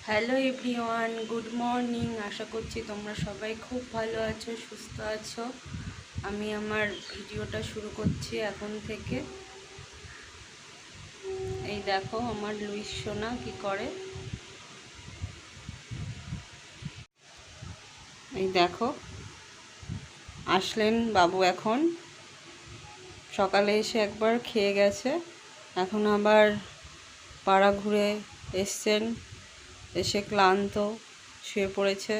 Hello everyone, good morning. আশা করছি তোমরা সবাই খুব ভালো আছো, সুস্থ আছো। আমি আমার ভিডিওটা শুরু করছি এখন থেকে। এই দেখো আমার লুইস সোনা কি করে। এই দেখো আসলেন বাবু, এখন সকালে এসে একবার খেয়ে গেছে, এখন আবার পাড়া ঘুরে এসছেন, এসে ক্লান্ত শুয়ে পড়েছে।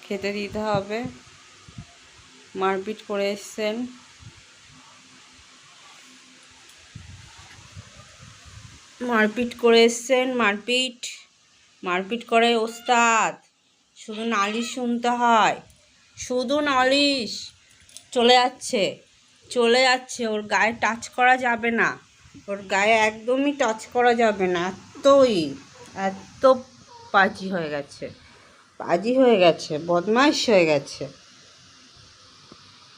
খেতে দিতে হবে। মারপিট করে এসছেন, মারপিট মারপিট করে ওস্তাদ। শুধু নালিশ শুনতে হয়, শুধু নালিশ। চলে যাচ্ছে ওর গায়ে টাচ করা যাবে না, ওর গায়ে একদমই টাচ করা যাবে না। এত পাজি হয়ে গেছে, বদমাইশ হয়ে গেছে।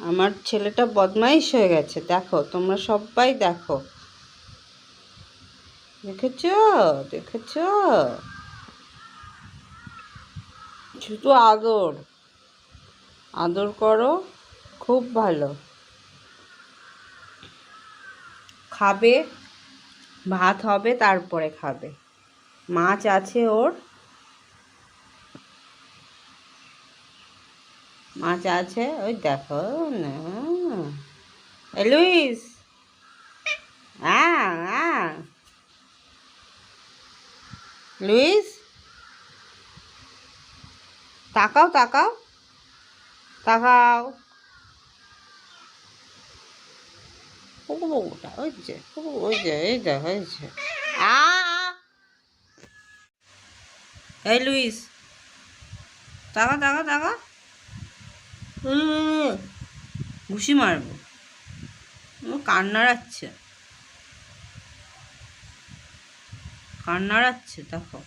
আমার ছেলেটা বদমাইশ হয়ে গেছে। দেখো, তোমরা সবাই দেখো, দেখেছ। শুধু আদর করো, খুব ভালো। খাবে, ভাত হবে তারপরে খাবে। মাছ আছে ওর, মাছ আছে, ওই দেখো না। লুইস, লুইস, তাকাও তাকাও তাকাও। এই দেখো, এই লুইস, তাকা। ঘুষি মারবো। ও কান্নাড়াচ্ছে, দেখো।